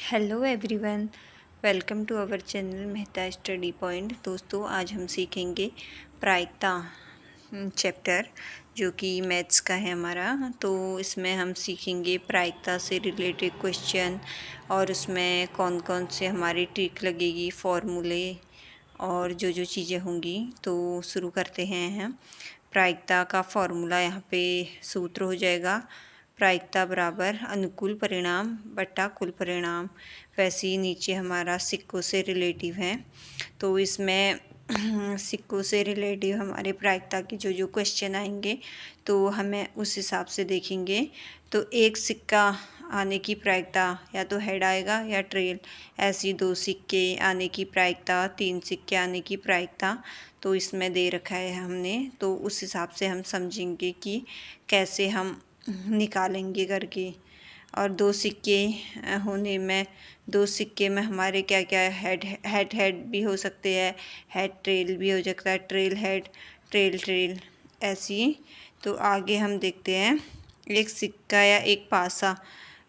Hello everyone, welcome to our channel Mehta study point. दोस्तों, आज हम सीखेंगे प्रायिकता चैप्टर जो कि मैथ्स का है हमारा। तो इसमें हम सीखेंगे प्रायिकता से रिलेटेड क्वेश्चन और उसमें कौन कौन से हमारी ट्रिक लगेगी, फॉर्मूले और जो चीज़ें होंगी। तो शुरू करते हैं हम। प्रायिकता का फॉर्मूला यहाँ पे सूत्र हो जाएगा, प्रायिकता बराबर अनुकूल परिणाम बटा कुल परिणाम। वैसे ही नीचे हमारा सिक्कों से रिलेटिव है, तो इसमें सिक्कों से रिलेटिव हमारे प्रायिकता के जो क्वेश्चन आएंगे तो हमें उस हिसाब से देखेंगे। तो एक सिक्का आने की प्रायिकता या तो हेड आएगा या ट्रेल, ऐसी 2 सिक्के आने की प्रायिकता, 3 सिक्के आने की प्रायिकता। तो इसमें दे रखा है हमने, तो उस हिसाब से हम समझेंगे कि कैसे हम निकालेंगे करके। और 2 सिक्के होने में 2 सिक्के में हमारे क्या क्या हेड भी हो सकते हैं, हेड ट्रेल भी हो सकता है, ट्रेल हेड, ट्रेल ट्रेल, ऐसी। तो आगे हम देखते हैं, एक सिक्का या एक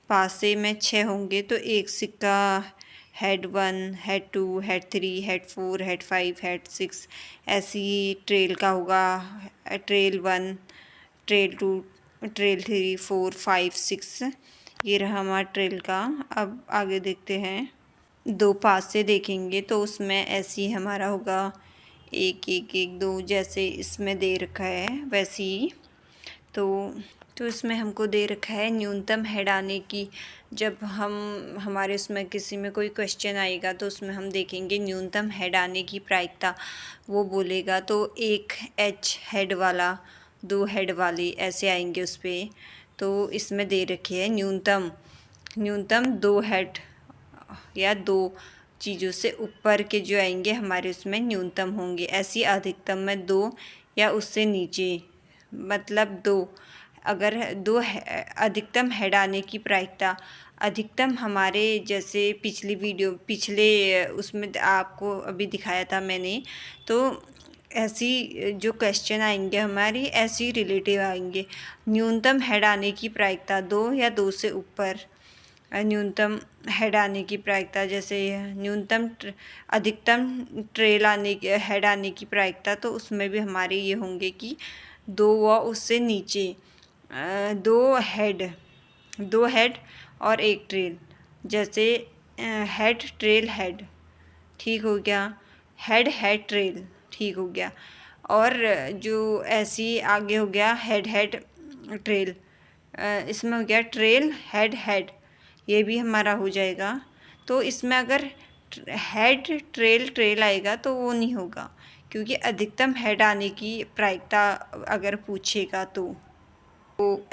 पासे में 6 होंगे, तो एक सिक्का head 1, head 2, head 3, head 4, head 5, head 6, ऐसी ट्रेल का होगा। ट्रेल 1, ट्रेल 2, ट्रेल 3, 4, 5, 6, ये रहा हमारा ट्रेल का। अब आगे देखते हैं, 2 पास से देखेंगे तो उसमें ऐसे ही हमारा होगा 1 1 1 2, जैसे इसमें दे रखा है वैसे ही। तो इसमें हमको दे रखा है न्यूनतम हेड आने की। जब हमारे उसमें किसी में कोई क्वेश्चन आएगा तो उसमें हम देखेंगे न्यूनतम हेड आने की प्रायिकता, वो बोलेगा। तो 1 एच हेड वाला, 2 हेड वाली, ऐसे आएंगे उस पर। तो इसमें दे रखे है न्यूनतम 2 हेड या 2 चीज़ों से ऊपर के जो आएंगे हमारे उसमें न्यूनतम होंगे। ऐसी अधिकतम में 2 या उससे नीचे, मतलब 2, अगर 2 अधिकतम हेड आने की प्रायिकता। अधिकतम हमारे जैसे पिछले उसमें आपको अभी दिखाया था मैंने। तो ऐसी जो क्वेश्चन आएंगे हमारी ऐसी रिलेटिव आएंगे। न्यूनतम हेड आने की प्रायिकता 2 या 2 से ऊपर, न्यूनतम हेड आने की प्रायिकता, जैसे अधिकतम ट्रेल हेड आने की प्रायिकता, तो उसमें भी हमारे ये होंगे कि 2 व उससे नीचे, 2 हेड और 1 ट्रेल, जैसे हेड ट्रेल हेड, ठीक हो गया। हेड हेड ट्रेल, ठीक हो गया। और जो ऐसी आगे हो गया हेड हेड ट्रेल, इसमें हो गया ट्रेल हेड हेड, ये भी हमारा हो जाएगा। तो इसमें अगर हेड ट्रेल ट्रेल आएगा तो वो नहीं होगा, क्योंकि अधिकतम हेड आने की प्रायिकता अगर पूछेगा तो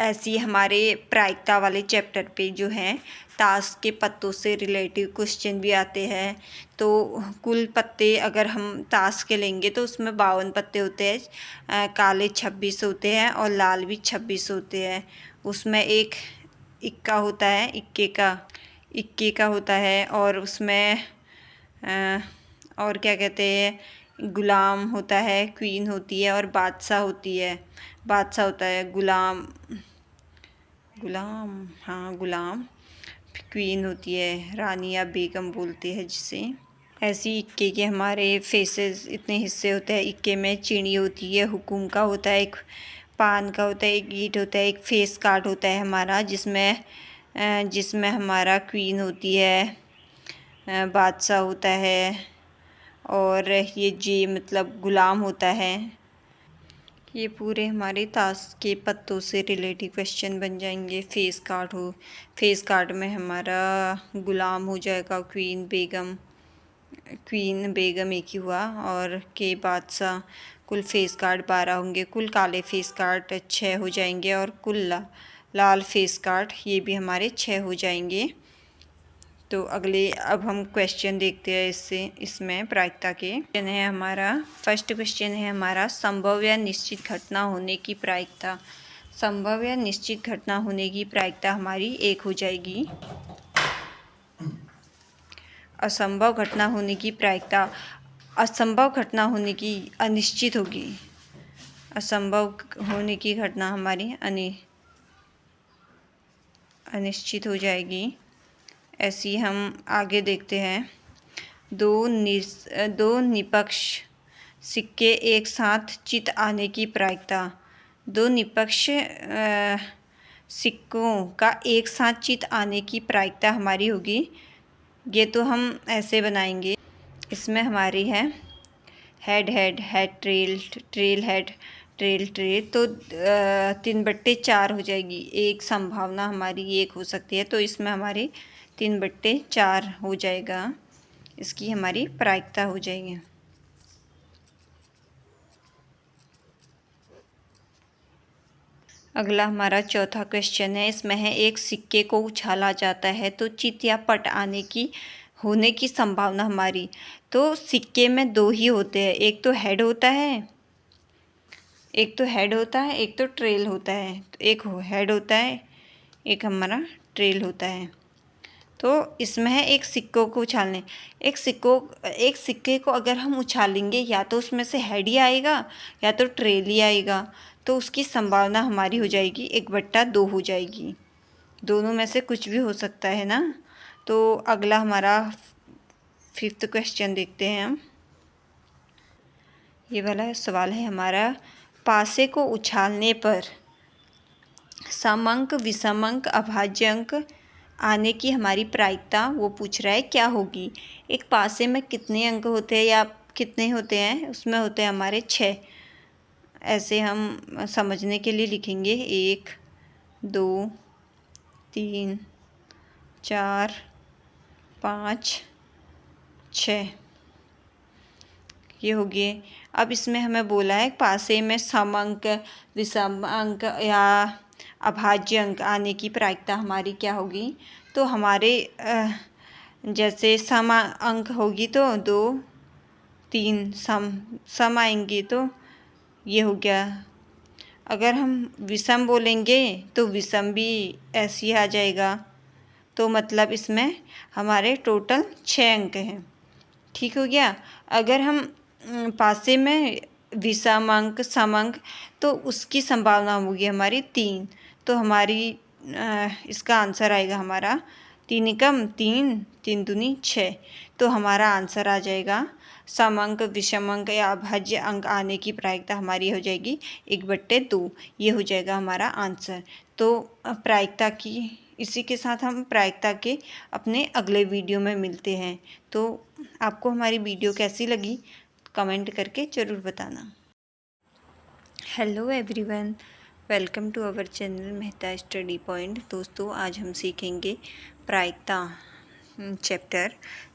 ऐसी हमारे प्रायिकता वाले चैप्टर पे जो है ताश के पत्तों से रिलेटिव क्वेश्चन भी आते हैं। तो कुल पत्ते अगर हम ताश के लेंगे तो उसमें 52 पत्ते होते हैं, काले 26 होते हैं और लाल भी 26 होते हैं। उसमें एक इक्का होता है, इक्के का होता है, और उसमें और क्या कहते हैं, गुलाम होता है, क्वीन होती है, और बादशाह होता है, गुलाम क्वीन होती है, रानी या बेगम बोलते हैं जिसे। ऐसी इक्के के हमारे फेसेस इतने हिस्से होते हैं। इक्के में चिड़ी होती है, हुकुम का होता है, एक पान का होता है, एक ईंट होता है, एक फेस कार्ड होता है हमारा, जिसमें हमारा क्वीन होती है, बादशाह होता है, और ये जे मतलब गुलाम होता है। ये पूरे हमारे ताश के पत्तों से रिलेटेड क्वेश्चन बन जाएंगे। फेस कार्ड में हमारा गुलाम हो जाएगा, क्वीन बेगम एक ही हुआ, और के बादशाह। कुल फेस कार्ड 12 होंगे, कुल काले फेस कार्ड 6 हो जाएंगे, और कुल लाल फेस कार्ड ये भी हमारे 6 हो जाएंगे। तो अब हम क्वेश्चन देखते हैं इसमें प्रायिकता के क्वेश्चन है हमारा। फर्स्ट क्वेश्चन है हमारा, संभव या निश्चित घटना होने की प्रायिकता। संभव या निश्चित घटना होने की प्रायिकता हमारी 1 हो जाएगी। असंभव घटना होने की प्रायिकता, असंभव घटना होने की अनिश्चित होगी। असंभव होने की घटना हमारी अनिश्चित हो जाएगी। ऐसे ही हम आगे देखते हैं। दो निपक्ष सिक्के एक साथ चित आने की प्रायिकता। दो निपक्ष सिक्कों का एक साथ चित आने की प्रायिकता हमारी होगी, ये तो हम ऐसे बनाएंगे। इसमें हमारी है head head head trail, trail head, trail trail, तो 3/4 हो जाएगी। एक संभावना हमारी एक हो सकती है, तो इसमें हमारी 3/4 हो जाएगा, इसकी हमारी प्रायिकता हो जाएगी। अगला हमारा चौथा क्वेश्चन है। इसमें है एक सिक्के को उछाला जाता है तो चित या पट आने की होने की संभावना हमारी। तो सिक्के में दो ही होते हैं, एक तो हेड होता है, एक तो ट्रेल होता है। तो एक हेड होता है, एक हमारा ट्रेल होता है। तो इसमें है एक सिक्कों को उछालने, एक सिक्के को अगर हम उछालेंगे या तो उसमें से हेड ही आएगा या तो ट्रेल ही आएगा, तो उसकी संभावना हमारी हो जाएगी 1/2 हो जाएगी। दोनों में से कुछ भी हो सकता है ना। तो अगला हमारा 5th क्वेश्चन देखते हैं हम। ये वाला सवाल है हमारा, पासे को उछालने पर समअंक, विषमांक, अभाज्य अंक आने की हमारी प्रायिकता वो पूछ रहा है क्या होगी। एक पासे में कितने अंक होते हैं या कितने होते हैं, उसमें होते हैं हमारे 6। ऐसे हम समझने के लिए लिखेंगे 1 2 3 4 5 6, ये हो गए। अब इसमें हमें बोला है पासे में समअंक, विषमांक या अभाज्य अंक आने की प्रायिकता हमारी क्या होगी। तो हमारे जैसे सम अंक होगी तो 2 3 सम आएंगे, तो ये हो गया। अगर हम विषम बोलेंगे तो विषम भी ऐसे ही आ जाएगा। तो मतलब इसमें हमारे टोटल 6 अंक हैं, ठीक हो गया। अगर हम पासे में विषमांक, समअंक, तो उसकी संभावना होगी हमारी 3। तो हमारी इसका आंसर आएगा हमारा 3 एकम 3, 3 दूनी 6। तो हमारा आंसर आ जाएगा समअंक, विषमांक या अभाज्य अंक आने की प्रायिकता हमारी हो जाएगी 1/2। ये हो जाएगा हमारा आंसर। तो प्रायिकता की, इसी के साथ हम प्रायिकता के अपने अगले वीडियो में मिलते हैं। तो आपको हमारी वीडियो कैसी लगी कमेंट करके ज़रूर बताना। Hello everyone, welcome to our channel Mehta study point. दोस्तों आज हम सीखेंगे प्रायिकता चैप्टर,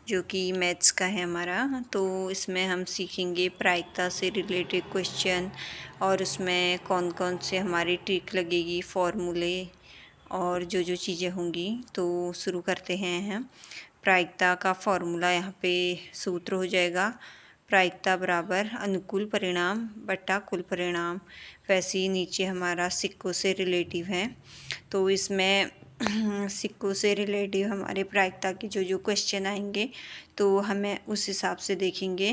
जो कि मैथ्स का है हमारा। तो इसमें हम सीखेंगे प्रायिकता से रिलेटेड क्वेश्चन, और उसमें कौन कौन से हमारी ट्रिक लगेगी, फॉर्मूले और जो चीज़ें होंगी। तो शुरू करते हैं हम। प्रायिकता का फॉर्मूला यहाँ पे सूत्र हो जाएगा, प्रायिकता बराबर अनुकूल परिणाम बटा कुल परिणाम। वैसे ही नीचे हमारा सिक्कों से रिलेटिव है, तो इसमें सिक्कों से रिलेटिव हमारे प्रायिकता के जो क्वेश्चन आएंगे तो हमें उस हिसाब से देखेंगे।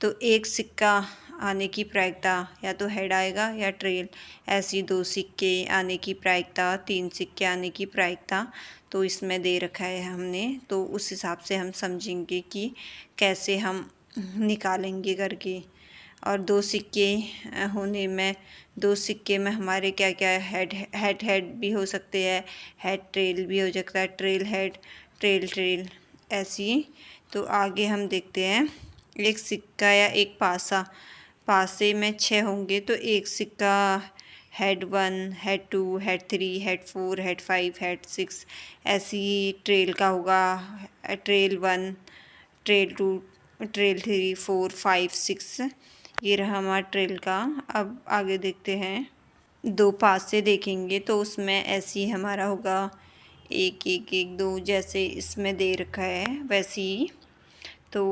तो एक सिक्का आने की प्रायिकता या तो हेड आएगा या ट्रेल, ऐसी 2 सिक्के आने की प्रायिकता, 3 सिक्के आने की प्रायिकता। तो इसमें दे रखा है हमने, तो उस हिसाब से हम समझेंगे कि कैसे हम निकालेंगे करके। और 2 सिक्के होने में, 2 सिक्के में हमारे क्या क्या हेड भी हो सकते हैं, हेड ट्रेल भी हो सकता है, ट्रेल हेड, ट्रेल ट्रेल, ऐसी। तो आगे हम देखते हैं, एक सिक्का या एक पासे में 6 होंगे, तो एक सिक्का head 1, head 2, head 3, head 4, head 5, head 6, ऐसी ट्रेल का होगा। ट्रेल 1, ट्रेल 2, ट्रेल 3, 4, 5, 6, ये रहा हमारा ट्रेल का। अब आगे देखते हैं, 2 पास से देखेंगे तो उसमें ऐसे ही हमारा होगा 1 1 1 2, जैसे इसमें दे रखा है वैसे ही। तो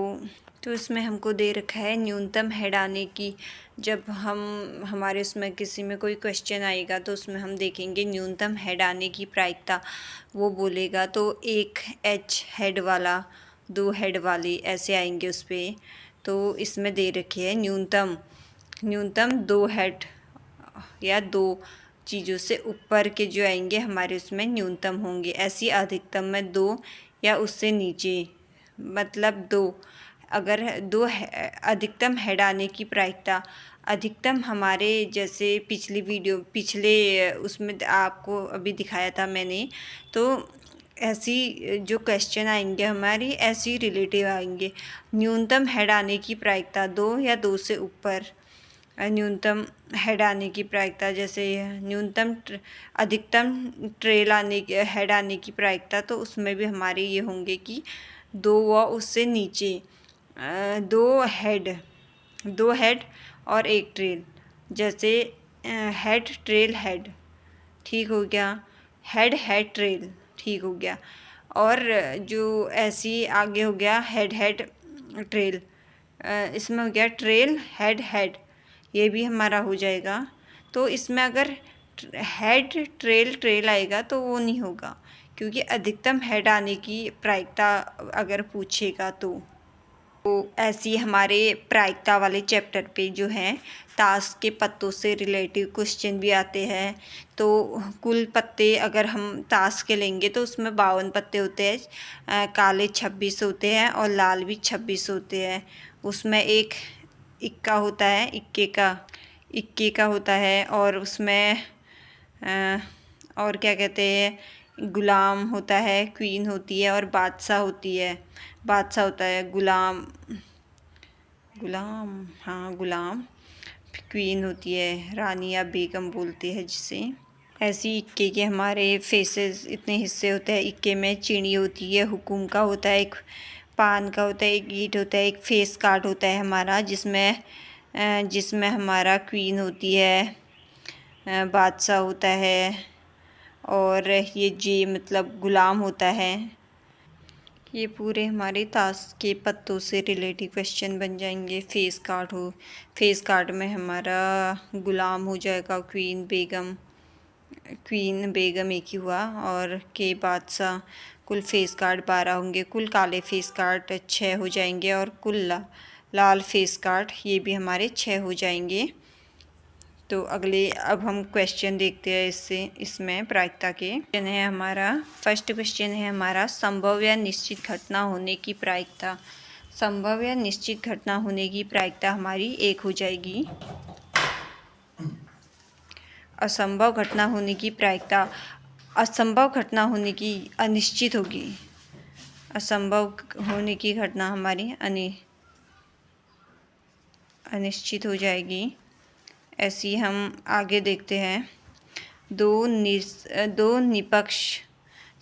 इसमें हमको दे रखा है न्यूनतम हेड आने की। जब हमारे उसमें किसी में कोई क्वेश्चन आएगा तो उसमें हम देखेंगे न्यूनतम हेड आने की प्रायिकता वो बोलेगा। तो 1 H हेड वाला, 2 हेड वाली, ऐसे आएंगे उस पर। तो इसमें दे रखी है न्यूनतम 2 हेड या 2 चीज़ों से ऊपर के जो आएंगे हमारे उसमें न्यूनतम होंगे। ऐसी अधिकतम में 2 या उससे नीचे, मतलब 2। अगर अधिकतम हेड आने की प्रायिकता, अधिकतम हमारे जैसे पिछले उसमें आपको अभी दिखाया था मैंने, तो ऐसी जो क्वेश्चन आएंगे हमारी ऐसी रिलेटिव आएंगे। न्यूनतम हेड आने की प्रायिकता 2 या 2 से ऊपर, न्यूनतम हेड आने की प्रायिकता, जैसे अधिकतम हेड आने की प्रायिकता, तो उसमें भी हमारे ये होंगे कि 2 व उससे नीचे, 2 हेड और 1 ट्रेल, जैसे हेड ट्रेल हेड, ठीक हो गया, हेड हेड ट्रेल, ठीक हो गया। और जो ऐसी आगे हो गया हेड हेड ट्रेल, इसमें हो गया ट्रेल हेड हेड, ये भी हमारा हो जाएगा। तो इसमें अगर हेड ट्रेल ट्रेल आएगा तो वो नहीं होगा, क्योंकि अधिकतम हेड आने की प्रायिकता अगर पूछेगा तो ऐसी हमारे प्रायिकता वाले चैप्टर पे जो है ताश के पत्तों से रिलेटिव क्वेश्चन भी आते हैं। तो कुल पत्ते अगर हम ताश के लेंगे तो उसमें 52 पत्ते होते हैं, काले 26 होते हैं और लाल भी 26 होते हैं। उसमें एक इक्का होता है, इक्के का होता है, और उसमें और क्या कहते हैं, गुलाम होता है, क्वीन होती है और बादशाह होती है, बादशाह होता है, गुलाम हाँ गुलाम, क्वीन होती है, रानी या बेगम बोलते हैं जिसे। ऐसी इक्के के हमारे फेसेस इतने हिस्से होते हैं। इक्के में चिड़ी होती है, हुकुम का होता है, एक पान का होता है, एक ईंट होता है, एक फेस कार्ड होता है हमारा, जिसमें हमारा क्वीन होती है, बादशाह होता है, और ये जी मतलब गुलाम होता है। ये पूरे हमारे ताश के पत्तों से रिलेटेड क्वेश्चन बन जाएंगे। फेस कार्ड में हमारा गुलाम हो जाएगा, क्वीन बेगम एक ही हुआ, और के बादशाह। कुल फेस कार्ड 12 होंगे, कुल काले फेस कार्ड 6 हो जाएंगे, और कुल लाल फेस कार्ड ये भी हमारे 6 हो जाएंगे। तो अब हम क्वेश्चन देखते हैं इसमें प्रायिकता के क्वेश्चन है हमारा। फर्स्ट क्वेश्चन है हमारा, संभव या निश्चित घटना होने की प्रायिकता। संभव या निश्चित घटना होने की प्रायिकता हमारी 1 हो जाएगी। असंभव घटना होने की प्रायिकता, असंभव घटना होने की अनिश्चित होगी। असंभव होने की घटना हमारी अनिश्चित हो जाएगी। ऐसी हम आगे देखते हैं। दो निपक्ष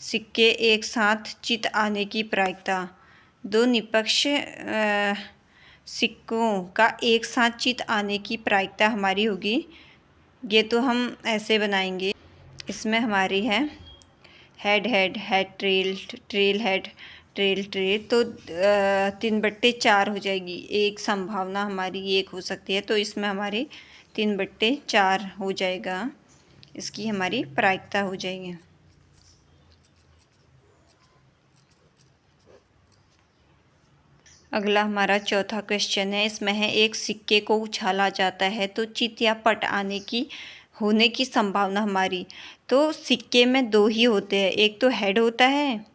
सिक्के एक साथ चित आने की प्रायिकता। दो निपक्ष सिक्कों का एक साथ चित आने की प्रायिकता हमारी होगी। ये तो हम ऐसे बनाएंगे। इसमें हमारी है head head head trail trail head trail trail, तो 3/4 हो जाएगी। एक संभावना हमारी 1 हो सकती है, तो इसमें हमारी 3/4 हो जाएगा। इसकी हमारी प्रायिकता हो जाएगी। अगला हमारा चौथा क्वेश्चन है। इसमें है, एक सिक्के को उछाला जाता है तो चित या पट होने की संभावना हमारी। तो सिक्के में 2 ही होते हैं, एक तो हेड होता है,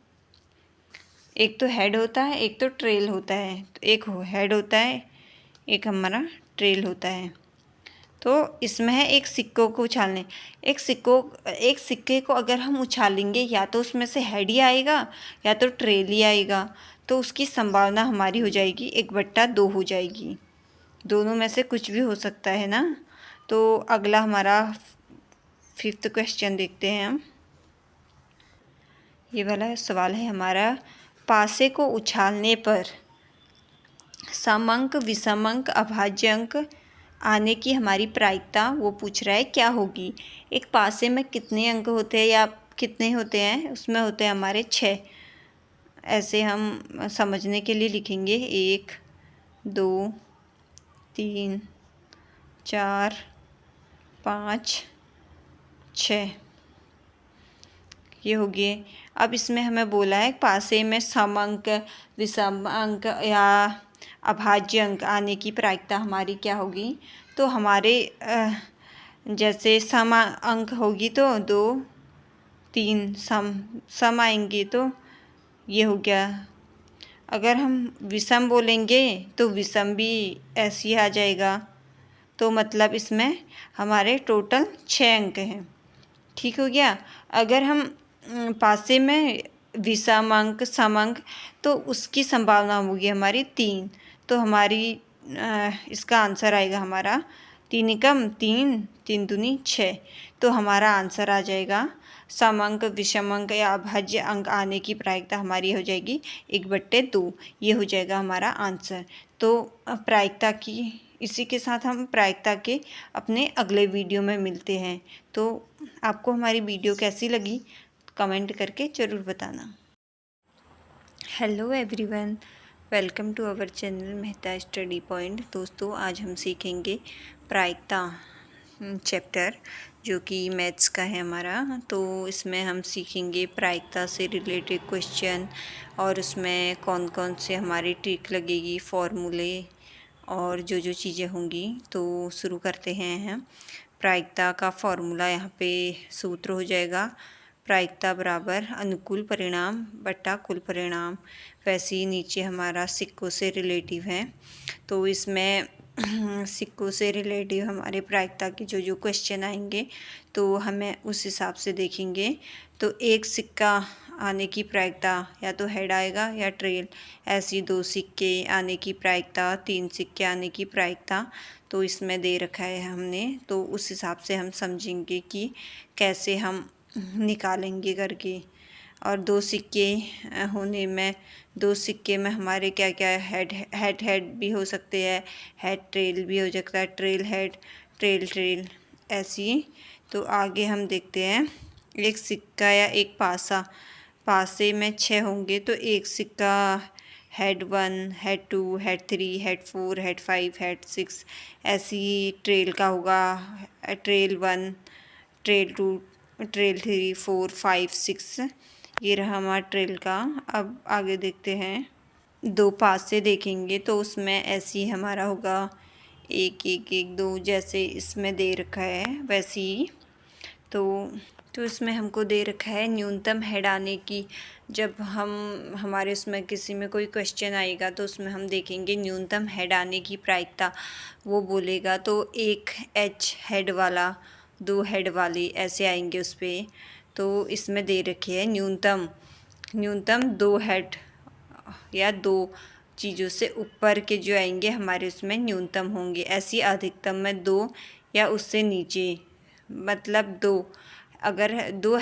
एक तो ट्रेल होता है। तो एक हेड होता है, एक हमारा ट्रेल होता है। तो इसमें है एक सिक्कों को उछालने, एक सिक्के को अगर हम उछालेंगे या तो उसमें से हेड ही आएगा या तो ट्रेल ही आएगा, तो उसकी संभावना हमारी हो जाएगी 1/2 हो जाएगी। दोनों में से कुछ भी हो सकता है ना। तो अगला हमारा 5th क्वेश्चन देखते हैं हम। ये वाला सवाल है हमारा, पासे को उछालने पर समअंक, विषमांक, अभाज्य अंक आने की हमारी प्रायिकता वो पूछ रहा है क्या होगी। एक पासे में कितने अंक होते हैं या कितने होते हैं, उसमें होते हैं हमारे 6। ऐसे हम समझने के लिए लिखेंगे 1 2 3 4 5 6, ये हो गए। अब इसमें हमें बोला है पासे में समअंक, विषमांक या अभाज्य अंक आने की प्रायिकता हमारी क्या होगी। तो हमारे जैसे सम अंक होगी तो 2 3 सम आएंगे, तो ये हो गया। अगर हम विषम बोलेंगे तो विषम भी ऐसे ही आ जाएगा। तो मतलब इसमें हमारे टोटल 6 अंक हैं। ठीक हो गया। अगर हम पासे में विषम अंक सम अंक तो उसकी संभावना होगी हमारी 3। तो हमारी इसका आंसर आएगा हमारा 3 एकम 3, 3 दूनी 6। तो हमारा आंसर आ जाएगा सम अंक विषम अंक या अभाज्य अंक आने की प्रायिकता हमारी हो जाएगी 1/2। ये हो जाएगा हमारा आंसर। तो प्रायिकता की इसी के साथ हम प्रायिकता के अपने अगले वीडियो में मिलते हैं। तो आपको हमारी वीडियो कैसी लगी कमेंट करके ज़रूर बताना। Hello everyone, welcome to our channel Mehta study point. दोस्तों आज हम सीखेंगे प्रायिकता चैप्टर जो कि मैथ्स का है हमारा। तो इसमें हम सीखेंगे प्रायिकता से रिलेटेड क्वेश्चन और उसमें कौन कौन से हमारी ट्रिक लगेगी, फॉर्मूले और जो चीज़ें होंगी। तो शुरू करते हैं हम। प्रायिकता का फॉर्मूला यहाँ पे सूत्र हो जाएगा प्रायिकता बराबर अनुकूल परिणाम बटा कुल परिणाम। वैसे ही नीचे हमारा सिक्कों से रिलेटिव है। तो इसमें सिक्कों से रिलेटिव हमारे प्रायिकता के जो क्वेश्चन आएंगे तो हमें उस हिसाब से देखेंगे। तो एक सिक्का आने की प्रायिकता या तो हेड आएगा या ट्रेल, ऐसी 2 सिक्के आने की प्रायिकता, 3 सिक्के आने की प्रायिकता। तो इसमें दे रखा है हमने, तो उस हिसाब से हम समझेंगे कि कैसे हम निकालेंगे करके। और 2 सिक्के होने में 2 सिक्के में हमारे क्या क्या हेड भी हो सकते हैं, हेड ट्रेल भी हो सकता है, ट्रेल हेड ट्रेल ट्रेल ऐसी। तो आगे हम देखते हैं एक सिक्का या एक पासे में 6 होंगे तो एक सिक्का head 1, head 2, head 3, head 4, head 5, head 6 ऐसी ट्रेल का होगा। ट्रेल 1, ट्रेल 2, ट्रेल 3, 4, 5, 6 ये रहा हमारा ट्रेल का। अब आगे देखते हैं 2 पास से देखेंगे तो उसमें ऐसे ही हमारा होगा 1 1 1 2 जैसे इसमें दे रखा है वैसे ही। तो इसमें हमको दे रखा है न्यूनतम हेड आने की। जब हम हमारे उसमें किसी में कोई क्वेश्चन आएगा तो उसमें हम देखेंगे न्यूनतम हेड आने की प्रायिकता वो बोलेगा। तो 1 एच हेड वाला, 2 हेड वाली ऐसे आएंगे उस पर। तो इसमें दे रखे है न्यूनतम 2 हेड या 2 चीज़ों से ऊपर के जो आएंगे हमारे उसमें न्यूनतम होंगे। ऐसी अधिकतम में 2 या उससे नीचे, मतलब 2 अगर 2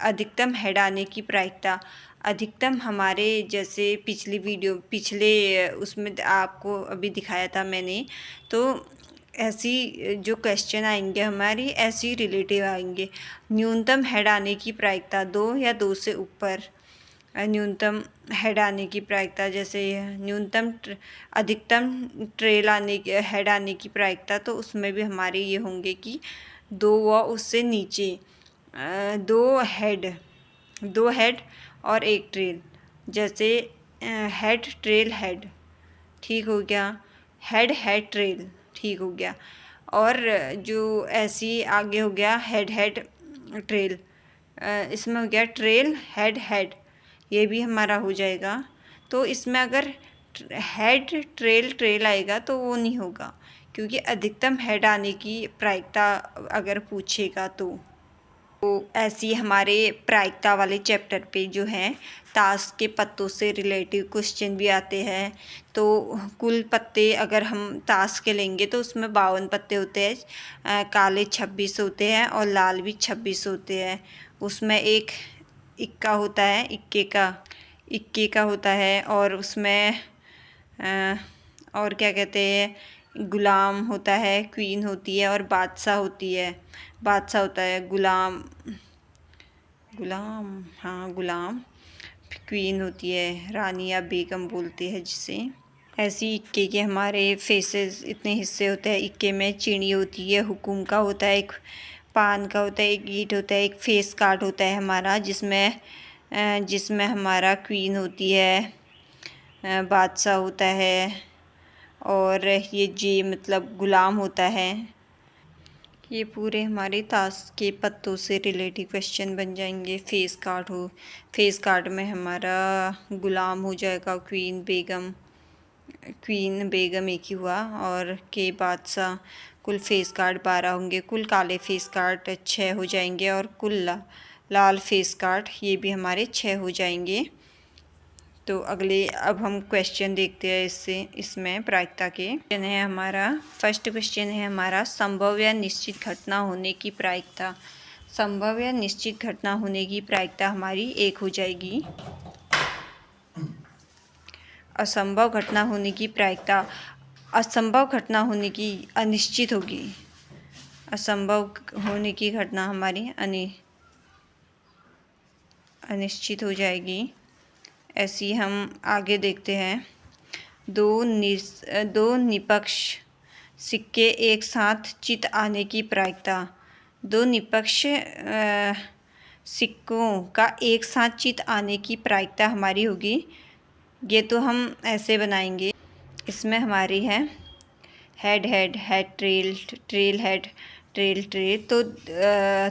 अधिकतम हेड आने की प्रायिकता। अधिकतम हमारे जैसे पिछले उसमें आपको अभी दिखाया था मैंने। तो ऐसी जो क्वेश्चन आएंगे हमारी ऐसी रिलेटिव आएंगे। न्यूनतम हेड आने की प्रायिकता 2 या 2 से ऊपर। न्यूनतम हेड आने की प्रायिकता जैसे अधिकतम ट्रेल हेड आने की प्रायिकता, तो उसमें भी हमारे ये होंगे कि 2 व उससे नीचे 2 हेड और 1 ट्रेल। जैसे हेड ट्रेल हेड ठीक हो गया, हेड हेड ट्रेल ठीक हो गया। और जो ऐसी आगे हो गया हेड हेड ट्रेल, इसमें हो गया ट्रेल हेड हेड, ये भी हमारा हो जाएगा। तो इसमें अगर हेड ट्रेल ट्रेल आएगा तो वो नहीं होगा, क्योंकि अधिकतम हेड आने की प्रायिकता अगर पूछेगा तो ऐसी हमारे प्रायिकता वाले चैप्टर पे जो है ताश के पत्तों से रिलेटिव क्वेश्चन भी आते हैं। तो कुल पत्ते अगर हम ताश के लेंगे तो उसमें 52 पत्ते होते हैं, काले 26 होते हैं और लाल भी 26 होते हैं। उसमें एक इक्का होता है, इक्के का होता है। और उसमें और क्या कहते हैं, गुलाम होता है, क्वीन होती है और बादशाह होती है। बादशाह होता है, गुलाम हाँ गुलाम, क्वीन होती है, रानी या बेगम बोलते हैं जिसे। ऐसी इक्के के हमारे फेसेस इतने हिस्से होते हैं। इक्के में चिड़ी होती है, हुकुम का होता है, एक पान का होता है, एक ईंट होता है, एक फेस कार्ड होता है हमारा जिसमें हमारा क्वीन होती है, बादशाह होता है और ये जी मतलब गुलाम होता है। ये पूरे हमारे ताश के पत्तों से रिलेटेड क्वेश्चन बन जाएंगे। फेस कार्ड हो, फेस कार्ड में हमारा गुलाम हो जाएगा क्वीन बेगम, क्वीन बेगम एक ही हुआ, और के बादशाह। कुल फेस कार्ड 12 होंगे, कुल काले फेस कार्ड 6 हो जाएंगे, और कुल लाल फेस कार्ड ये भी हमारे 6 हो जाएंगे। तो अगले अब हम क्वेश्चन देखते हैं इसमें प्रायिकता के क्वेश्चन है हमारा। फर्स्ट क्वेश्चन है हमारा, संभव या निश्चित घटना होने की प्रायिकता। संभव या निश्चित घटना होने की प्रायिकता हमारी 1 हो जाएगी। असंभव घटना होने की प्रायिकता, असंभव घटना होने की अनिश्चित होगी। असंभव होने की घटना हमारी अनिश्चित हो जाएगी। ऐसी हम आगे देखते हैं। दो निपक्ष सिक्के एक साथ चित आने की प्रायिकता। दो निपक्ष सिक्कों का एक साथ चित आने की प्रायिकता हमारी होगी। ये तो हम ऐसे बनाएंगे। इसमें हमारी है head head, head trail, trail head, trail trail, तो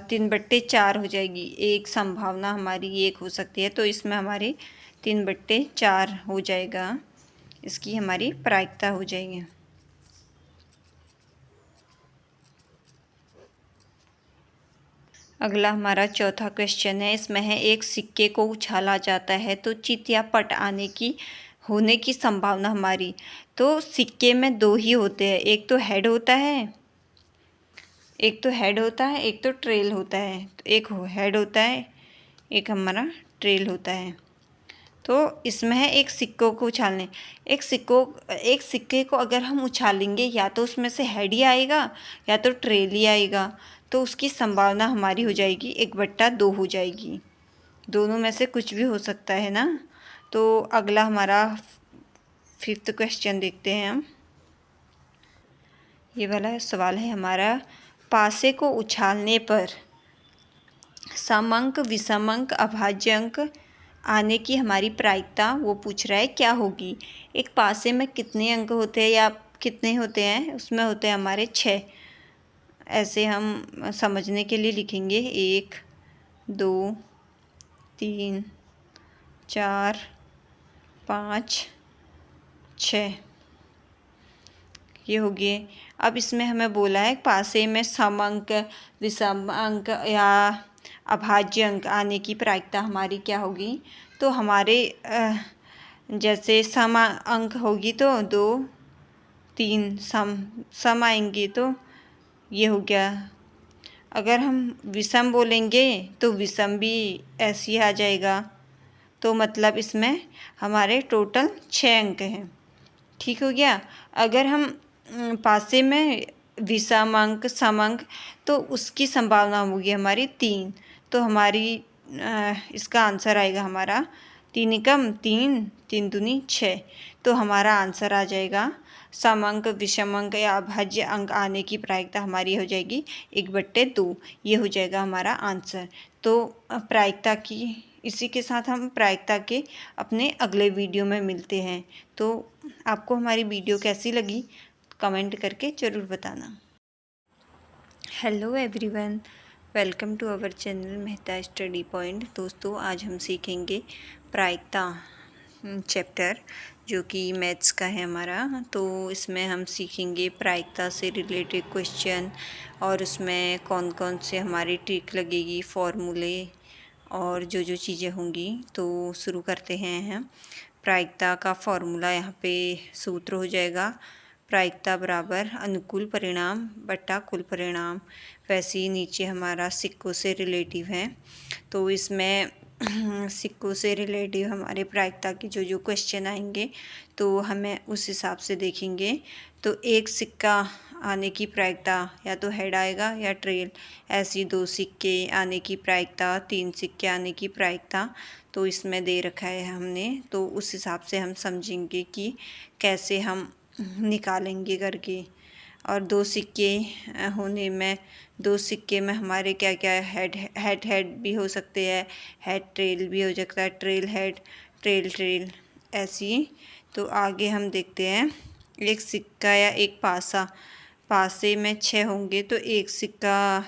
3/4 हो जाएगी। एक संभावना हमारी एक हो सकती है, तो इसमें हमारी 3/4 हो जाएगा। इसकी हमारी प्रायिकता हो जाएगी। अगला हमारा चौथा क्वेश्चन है। इसमें है, एक सिक्के को उछाला जाता है तो चित या पट आने की होने की संभावना हमारी। तो सिक्के में 2 ही होते हैं, एक तो हेड होता है, एक तो ट्रेल होता है। तो एक हेड होता है, एक हमारा ट्रेल होता है। तो इसमें है एक सिक्कों को उछालने, एक सिक्के को अगर हम उछालेंगे या तो उसमें से हेड ही आएगा या तो ट्रेल ही आएगा। तो उसकी संभावना हमारी हो जाएगी 1/2 हो जाएगी। दोनों में से कुछ भी हो सकता है ना। तो अगला हमारा 5th क्वेश्चन देखते हैं हम। ये वाला सवाल है हमारा, पासे को उछालने पर समअंक, विषमांक, अभाज्य अंक आने की हमारी प्रायिकता वो पूछ रहा है क्या होगी। एक पासे में कितने अंक होते हैं या कितने होते हैं, उसमें होते हैं हमारे 6। ऐसे हम समझने के लिए लिखेंगे 1 2 3 4 5 6, ये हो गए। अब इसमें हमें बोला है पासे में समअंक, विषमांक या अभाज्य अंक आने की प्रायिकता हमारी क्या होगी। तो हमारे जैसे सम अंक होगी तो 2 3 सम आएंगे, तो ये हो गया। अगर हम विषम बोलेंगे तो विषम भी ऐसे ही आ जाएगा। तो मतलब इसमें हमारे टोटल 6 अंक हैं। ठीक हो गया। अगर हम पासे में विषमांक, समअंक, तो उसकी संभावना होगी हमारी 3। तो हमारी इसका आंसर आएगा हमारा 3 एकम 3, 3 दूनी 6। तो हमारा आंसर आ जाएगा समअंक, विषमांक या अभाज्य अंक आने की प्रायिकता हमारी हो जाएगी 1/2। ये हो जाएगा हमारा आंसर। तो प्रायिकता की, इसी के साथ हम प्रायिकता के अपने अगले वीडियो में मिलते हैं। तो आपको हमारी वीडियो कैसी लगी कमेंट करके ज़रूर बताना। Hello everyone, welcome to our channel Mehta study point. दोस्तों, आज हम सीखेंगे प्रायिकता चैप्टर, जो कि मैथ्स का है हमारा। तो इसमें हम सीखेंगे प्रायिकता से रिलेटेड क्वेश्चन, और उसमें कौन कौन से हमारी ट्रिक लगेगी, फॉर्मूले और जो जो चीज़ें होंगी। तो शुरू करते हैं हम। प्रायिकता का फॉर्मूला यहाँ पे सूत्र हो जाएगा, प्रायिकता बराबर अनुकूल परिणाम बटा कुल परिणाम। वैसे ही नीचे हमारा सिक्कों से रिलेटिव है। तो इसमें सिक्कों से रिलेटिव हमारे प्रायिकता के जो जो क्वेश्चन आएंगे तो हमें उस हिसाब से देखेंगे। तो एक सिक्का आने की प्रायिकता या तो हेड आएगा या ट्रेल। ऐसी 2 सिक्के आने की प्रायिकता, 3 सिक्के आने की प्रायिकता तो इसमें दे रखा है हमने। तो उस हिसाब से हम समझेंगे कि कैसे हम निकालेंगे करके। और 2 सिक्के होने में, 2 सिक्के में हमारे क्या क्या हेड भी हो सकते हैं, हेड ट्रेल भी हो सकता है, ट्रेल हेड, ट्रेल ट्रेल, ऐसी। तो आगे हम देखते हैं, एक सिक्का या एक पासा, पासे में 6 होंगे तो एक सिक्का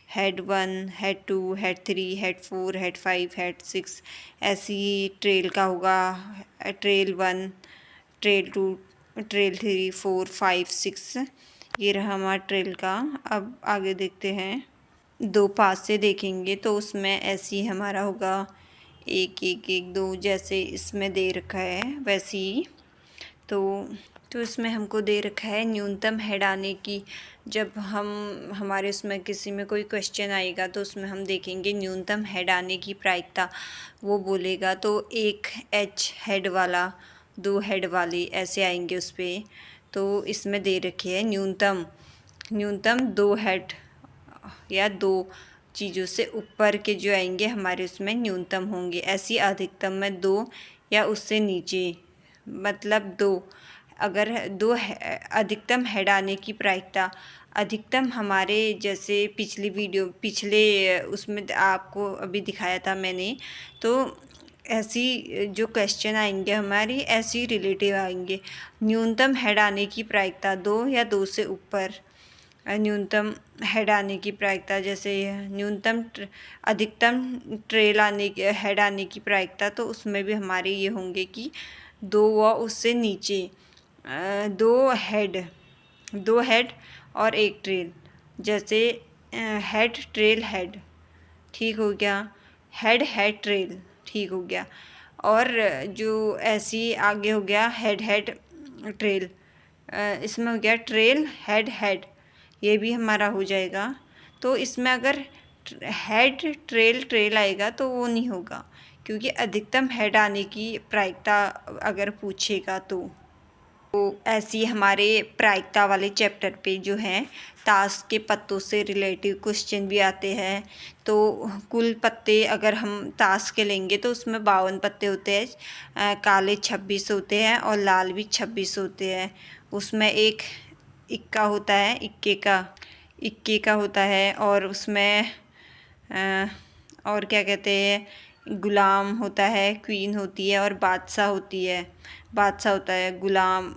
head 1, head 2, head 3, head 4, head 5, head 6 ऐसी ट्रेल का होगा। ट्रेल 1, ट्रेल 2, ट्रेल 3, 4, 5, 6 ये रहा हमारा ट्रेल का। अब आगे देखते हैं, 2 पास से देखेंगे तो उसमें ऐसे ही हमारा होगा 1 1 1 2 जैसे इसमें दे रखा है वैसे ही। तो इसमें हमको दे रखा है न्यूनतम हेड आने की। जब हम हमारे उसमें किसी में कोई क्वेश्चन आएगा तो उसमें हम देखेंगे न्यूनतम हेड आने की प्रायिकता, वो बोलेगा तो 1 एच हेड वाला, 2 हेड वाली ऐसे आएंगे उस पर। तो इसमें दे रखे है न्यूनतम 2 हेड या 2 चीज़ों से ऊपर के जो आएंगे हमारे उसमें न्यूनतम होंगे। ऐसी अधिकतम में 2 या उससे नीचे, मतलब 2 अगर 2 अधिकतम हेड आने की प्रायिकता। अधिकतम हमारे जैसे पिछले उसमें आपको अभी दिखाया था मैंने, तो ऐसी जो क्वेश्चन आएंगे हमारी ऐसी रिलेटिव आएंगे। न्यूनतम हेड आने की प्रायिकता 2 या 2 से ऊपर, न्यूनतम हेड आने की प्रायिकता जैसे अधिकतम ट्रेल हेड आने की प्रायिकता, तो उसमें भी हमारे ये होंगे कि 2 व उससे नीचे, 2 हेड और 1 ट्रेल। जैसे हेड ट्रेल हेड ठीक हो गया, हेड हेड ट्रेल ठीक हो गया। और जो ऐसी आगे हो गया हेड हेड ट्रेल, इसमें हो गया ट्रेल हेड हेड, ये भी हमारा हो जाएगा। तो इसमें अगर हेड ट्रेल ट्रेल आएगा तो वो नहीं होगा, क्योंकि अधिकतम हेड आने की प्रायिकता अगर पूछेगा तो ऐसी हमारे प्रायिकता वाले चैप्टर पे जो है ताश के पत्तों से रिलेटिव क्वेश्चन भी आते हैं। तो कुल पत्ते अगर हम ताश के लेंगे तो उसमें 52 पत्ते होते हैं, काले 26 होते हैं और लाल भी 26 होते हैं। उसमें एक इक्का होता है, इक्के का होता है, और उसमें और क्या कहते हैं, गुलाम होता है, क्वीन होती है और बादशाह होती है। बादशाह होता है, गुलाम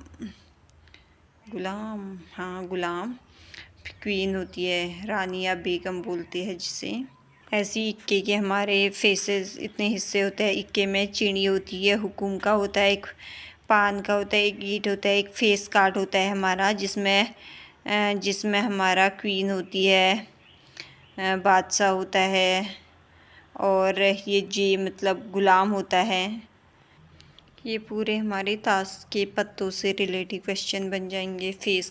हाँ गुलाम, क्वीन होती है, रानी या बेगम बोलते हैं जिसे। ऐसी इक्के के हमारे फेसेस इतने हिस्से होते हैं। इक्के में चिड़ी होती है, हुकुम का होता है, एक पान का होता है, एक ईंट होता है, एक फेस कार्ड होता है हमारा जिसमें हमारा क्वीन होती है, बादशाह होता है, और ये जे मतलब गुलाम होता है। ये पूरे हमारे ताश के पत्तों से रिलेटेड क्वेश्चन बन जाएंगे। फेस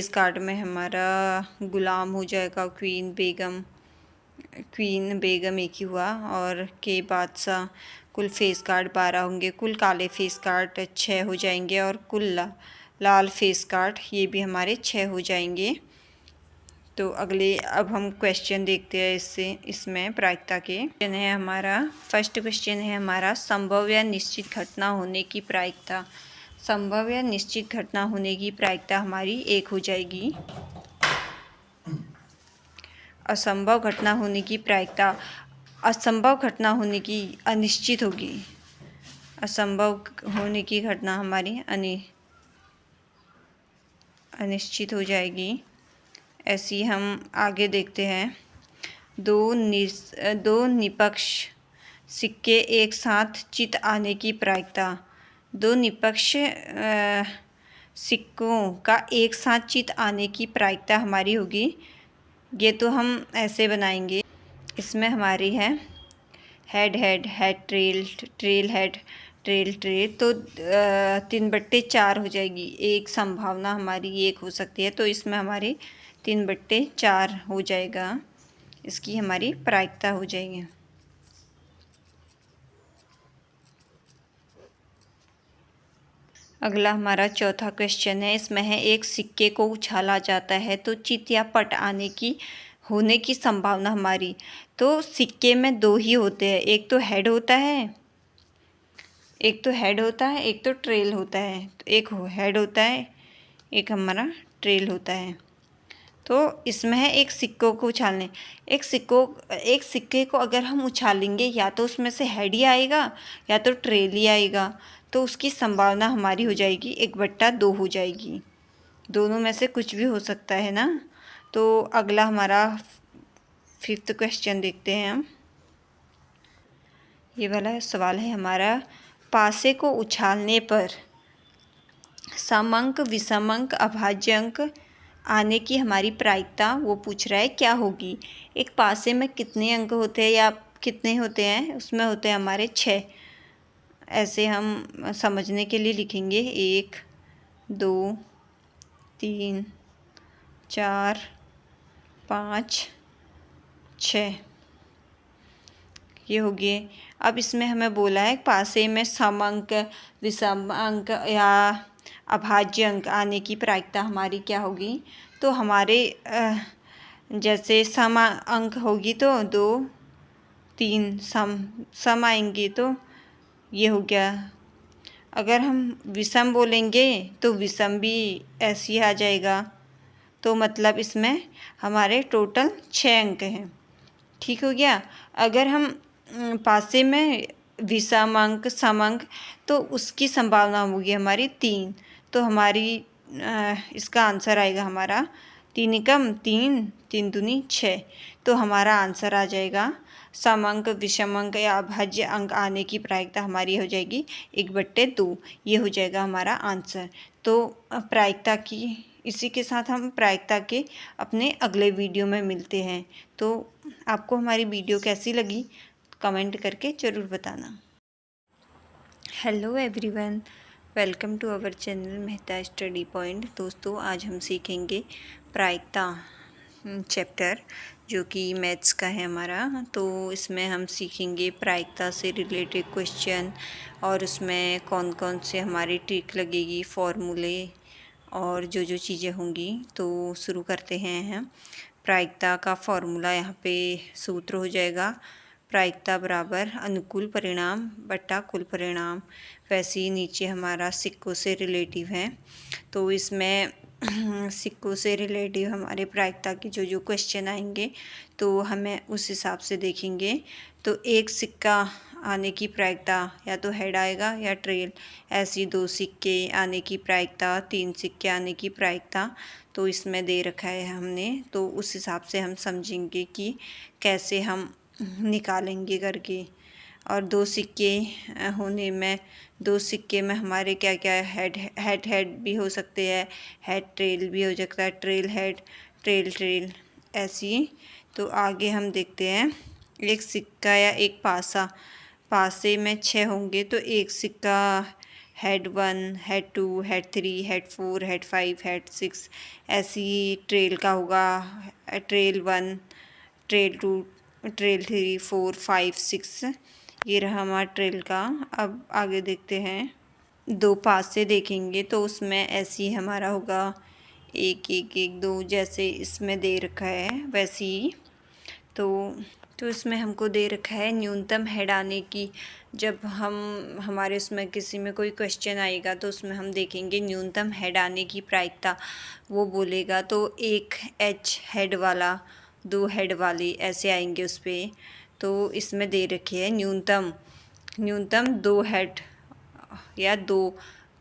कार्ड में हमारा गुलाम हो जाएगा, क्वीन बेगम एक ही हुआ, और के बादशाह। कुल फेस कार्ड 12 होंगे, कुल काले फेस कार्ड 6 हो जाएंगे, और कुल लाल फेस कार्ड ये भी हमारे 6 हो जाएंगे। तो अब हम क्वेश्चन देखते हैं इसमें प्रायिकता के क्वेश्चन है हमारा। फर्स्ट क्वेश्चन है हमारा, संभव या निश्चित घटना होने की प्रायिकता। संभव या निश्चित घटना होने की प्रायिकता हमारी 1 हो जाएगी। असंभव घटना होने की प्रायिकता, असंभव घटना होने की अनिश्चित होगी। असंभव होने की घटना हमारी अनिश्चित हो जाएगी। ऐसी हम आगे देखते हैं, दो निपक्ष सिक्के एक साथ चित आने की प्रायिकता। 2 निपक्ष सिक्कों का एक साथ चित आने की प्रायिकता हमारी होगी। ये तो हम ऐसे बनाएंगे, इसमें हमारी है head head head trail trail head trail trail, तो 3/4 हो जाएगी। एक संभावना हमारी एक हो सकती है, तो इसमें हमारी 3/4 हो जाएगा, इसकी हमारी प्रायिकता हो जाएगी। अगला हमारा चौथा क्वेश्चन है, इसमें है एक सिक्के को उछाला जाता है तो चित या पट होने की संभावना हमारी। तो सिक्के में 2 ही होते हैं, एक तो हेड होता है, एक तो ट्रेल होता है। तो एक हेड होता है, एक हमारा ट्रेल होता है। तो इसमें है एक सिक्कों को उछालने, एक सिक्के को अगर हम उछालेंगे या तो उसमें से हेड ही आएगा या तो ट्रेल ही आएगा, तो उसकी संभावना हमारी हो जाएगी 1/2 हो जाएगी। दोनों में से कुछ भी हो सकता है ना। तो अगला हमारा 5th क्वेश्चन देखते हैं हम। ये वाला सवाल है हमारा, पासे को उछालने पर समअंक, विषमांक, अभाज्य अंक आने की हमारी प्रायिकता वो पूछ रहा है क्या होगी। एक पासे में कितने अंक होते हैं या कितने होते हैं, उसमें होते हैं हमारे 6। ऐसे हम समझने के लिए लिखेंगे 1 2 3 4 5 6, ये हो गए। अब इसमें हमें बोला है पासे में समअंक, विषमांक या अभाज्य अंक आने की प्रायिकता हमारी क्या होगी। तो हमारे जैसे सम अंक होगी तो 2 3 सम आएंगे तो ये हो गया। अगर हम विषम बोलेंगे तो विषम भी ऐसे ही आ जाएगा। तो मतलब इसमें हमारे टोटल 6 अंक हैं। ठीक हो गया। अगर हम पासे में विषमांक, समअंक, तो उसकी संभावना होगी हमारी 3। तो हमारी इसका आंसर आएगा हमारा 3 एकम 3, 3 दूनी 6। तो हमारा आंसर आ जाएगा समअंक, विषमांक या अभाज्य अंक आने की प्रायिकता हमारी हो जाएगी 1/2। ये हो जाएगा हमारा आंसर। तो प्रायिकता की, इसी के साथ हम प्रायिकता के अपने अगले वीडियो में मिलते हैं। तो आपको हमारी वीडियो कैसी लगी कमेंट करके ज़रूर बताना। Hello everyone, welcome to our channel Mehta study point. दोस्तों आज हम सीखेंगे प्रायिकता चैप्टर, जो कि मैथ्स का है हमारा। तो इसमें हम सीखेंगे प्रायिकता से रिलेटेड क्वेश्चन, और उसमें कौन कौन से हमारी ट्रिक लगेगी, फॉर्मूले और जो जो चीज़ें होंगी। तो शुरू करते हैं हम। प्रायिकता का फॉर्मूला यहाँ पे सूत्र हो जाएगा, प्रायिकता बराबर अनुकूल परिणाम बटा कुल परिणाम। वैसे ही नीचे हमारा सिक्कों से रिलेटिव है। तो इसमें सिक्कों से रिलेटिव हमारे प्रायिकता के जो जो क्वेश्चन आएंगे तो हमें उस हिसाब से देखेंगे। तो एक सिक्का आने की प्रायिकता या तो हेड आएगा या ट्रेल, ऐसी 2 सिक्के आने की प्रायिकता, 3 सिक्के आने की प्रायिकता। तो इसमें दे रखा है हमने, तो उस हिसाब से हम समझेंगे कि कैसे हम निकालेंगे करके। और 2 सिक्के होने में, 2 सिक्के में हमारे क्या क्या हेड भी हो सकते हैं, हेड ट्रेल भी हो सकता है, ट्रेल हेड, ट्रेल ट्रेल, ऐसी। तो आगे हम देखते हैं, एक सिक्का या एक पासे में 6 होंगे तो एक सिक्का head 1, head 2, head 3, head 4, head 5, head 6, ऐसी ट्रेल का होगा। ट्रेल 1, ट्रेल 2, ट्रेल 3, 4, 5, 6, ये रहा हमारा ट्रेल का। अब आगे देखते हैं, 2 पास से देखेंगे तो उसमें ऐसी हमारा होगा 1 1 1 2, जैसे इसमें दे रखा है वैसे ही। तो इसमें हमको दे रखा है न्यूनतम हेड आने की। जब हम हमारे उसमें किसी में कोई क्वेश्चन आएगा तो उसमें हम देखेंगे न्यूनतम हेड आने की प्रायिकता, वो बोलेगा तो 1 एच हेड वाला, 2 हेड वाली, ऐसे आएंगे उस पर। तो इसमें दे रखे है न्यूनतम 2 हेड या 2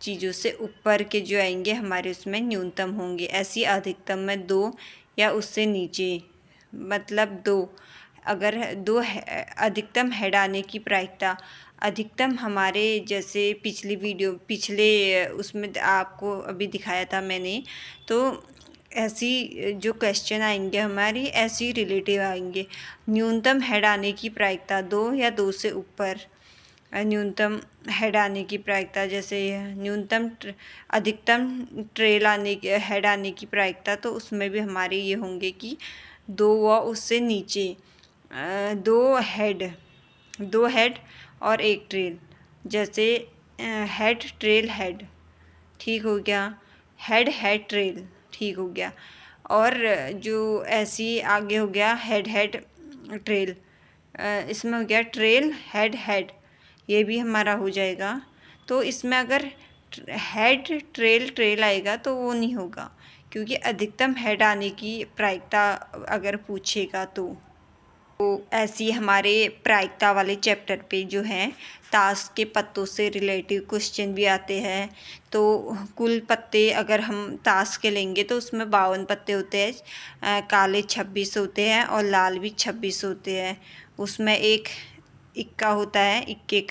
चीज़ों से ऊपर के जो आएंगे हमारे उसमें न्यूनतम होंगे। ऐसी अधिकतम में 2 या उससे नीचे, मतलब 2। अगर 2 अधिकतम हेड आने की प्रायिकता, अधिकतम हमारे जैसे पिछले उसमें आपको अभी दिखाया था मैंने। तो ऐसी जो क्वेश्चन आएंगे हमारी ऐसी रिलेटिव आएंगे। न्यूनतम हेड आने की प्रायिकता 2 या 2 से ऊपर, न्यूनतम हेड आने की प्रायिकता, जैसे अधिकतम हेड आने की प्रायिकता, तो उसमें भी हमारे ये होंगे कि 2 व उससे नीचे, 2 हेड और 1 ट्रेल, जैसे हेड ट्रेल हेड, ठीक हो गया। हेड ट्रेल, ठीक हो गया। और जो ऐसी आगे हो गया हेड ट्रेल, इसमें हो गया ट्रेल हेड, ये भी हमारा हो जाएगा। तो इसमें अगर हेड ट्रेल आएगा तो वो नहीं होगा, क्योंकि अधिकतम हेड आने की प्रायिकता अगर पूछेगा तो। तो ऐसी हमारे प्रायिकता वाले चैप्टर पे जो है ताश के पत्तों से रिलेटिव क्वेश्चन भी आते हैं। तो कुल पत्ते अगर हम ताश के लेंगे तो उसमें 52 पत्ते होते हैं, काले 26 होते हैं और लाल भी 26 होते हैं। उसमें एक इक्का होता है, इक्के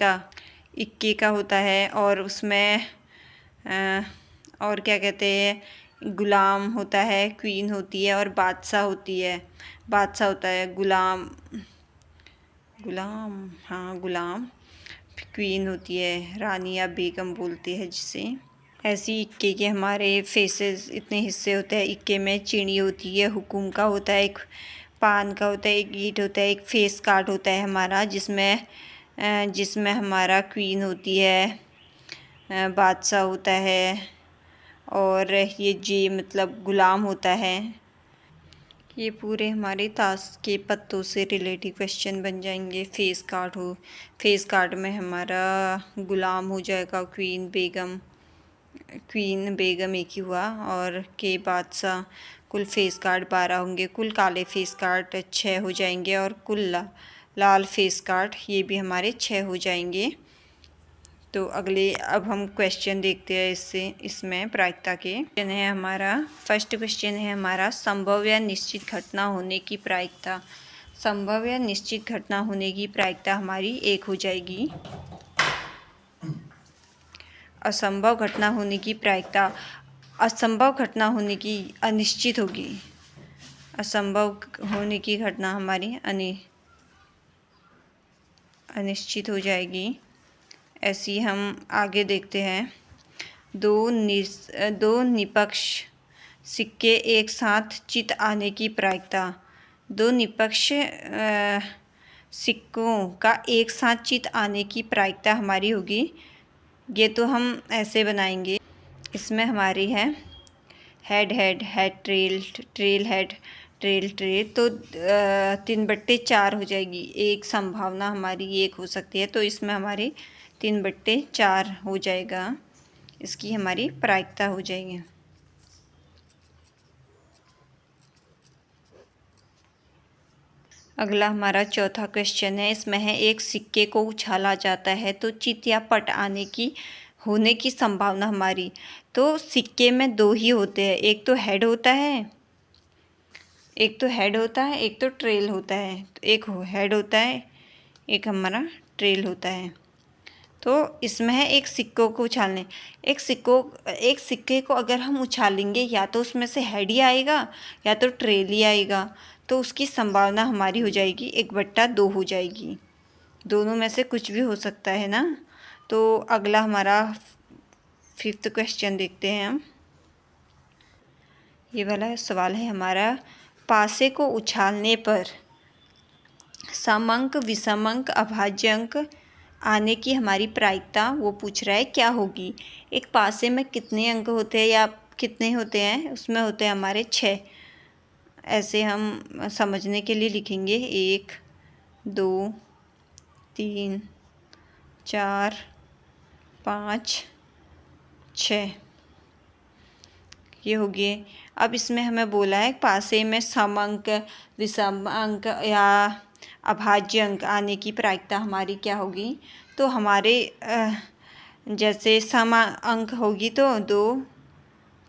का होता है, और उसमें और क्या कहते हैं, गुलाम होता है, क्वीन होती है और बादशाह होती है, बादशाह होता है, गुलाम हाँ गुलाम, क्वीन होती है, रानी या बेगम बोलते हैं जिसे। ऐसी इक्के के हमारे फेसेस इतने हिस्से होते हैं। इक्के में चिड़ी होती है, हुकुम का होता है, एक पान का होता है, एक ईंट होता है, एक फेस कार्ड होता है हमारा जिसमें हमारा क्वीन होती है, बादशाह होता है, और ये जे मतलब गुलाम होता है। ये पूरे हमारे ताश के पत्तों से रिलेटेड क्वेश्चन बन जाएंगे। फेस कार्ड में हमारा गुलाम हो जाएगा, क्वीन बेगम एक ही हुआ, और के बादशाह। कुल फेस कार्ड 12 होंगे, कुल काले फेस कार्ड 6 हो जाएंगे, और कुल लाल फेस कार्ड ये भी हमारे 6 हो जाएंगे। तो अब हम क्वेश्चन देखते हैं इसमें प्रायिकता के क्वेश्चन है हमारा। फर्स्ट क्वेश्चन है हमारा, संभव या निश्चित घटना होने की प्रायिकता। संभव या निश्चित घटना होने की प्रायिकता हमारी 1 हो जाएगी। असंभव घटना होने की प्रायिकता, असंभव घटना होने की अनिश्चित होगी। असंभव होने की घटना हमारी अनिश्चित हो जाएगी। ऐसी हम आगे देखते हैं। दो निपक्ष सिक्के एक साथ चित आने की प्रायिकता। दो निपक्ष सिक्कों का एक साथ चित आने की प्रायिकता हमारी होगी। ये तो हम ऐसे बनाएंगे। इसमें हमारी है हेड ट्रेल हेड ट्रेल, तो 3/4 हो जाएगी। एक संभावना हमारी एक हो सकती है, तो इसमें हमारी 3/4 हो जाएगा। इसकी हमारी प्रायिकता हो जाएगी। अगला हमारा चौथा क्वेश्चन है। इसमें है, एक सिक्के को उछाला जाता है तो चित या पट होने की संभावना हमारी। तो सिक्के में 2 ही होते हैं, एक तो हेड होता है, एक तो ट्रेल होता है। तो एक हेड होता है, एक हमारा ट्रेल होता है। तो इसमें है एक सिक्कों को उछालने, एक सिक्के को अगर हम उछालेंगे या तो उसमें से हेड ही आएगा या तो ट्रेल ही आएगा। तो उसकी संभावना हमारी हो जाएगी 1/2 हो जाएगी। दोनों में से कुछ भी हो सकता है ना। तो अगला हमारा 5th क्वेश्चन देखते हैं हम। ये वाला सवाल है हमारा, पासे को उछालने पर समअंक, विषमअंक, अभाज्य अंक आने की हमारी प्रायिकता वो पूछ रहा है क्या होगी। एक पासे में कितने अंक होते हैं या कितने होते हैं, उसमें होते हैं हमारे 6। ऐसे हम समझने के लिए लिखेंगे 1 2 3 4 5 6, ये हो गए। अब इसमें हमें बोला है पासे में समअंक, विषम अंक या अभाज्य अंक आने की प्रायिकता हमारी क्या होगी। तो हमारे जैसे सम अंक होगी तो 2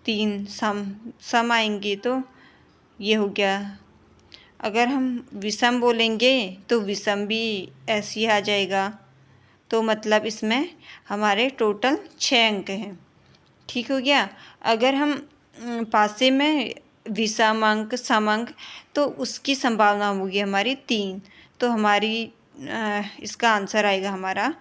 3 सम आएंगे, तो ये हो गया। अगर हम विषम बोलेंगे तो विषम भी ऐसे ही आ जाएगा। तो मतलब इसमें हमारे टोटल 6 अंक हैं। ठीक हो गया। अगर हम पासे में विषम अंक, समअंक, तो उसकी संभावना होगी हमारी 3। तो हमारी इसका आंसर आएगा हमारा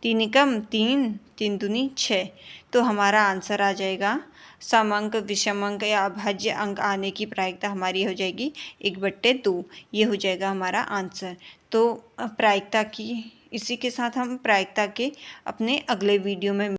3 एकम 3, 3 दूनी 6। तो हमारा आंसर आ जाएगा समअंक, विषम अंक या अभाज्य अंक आने की प्रायिकता हमारी हो जाएगी 1/2। ये हो जाएगा हमारा आंसर। तो प्रायिकता की, इसी के साथ हम प्रायिकता के अपने अगले वीडियो में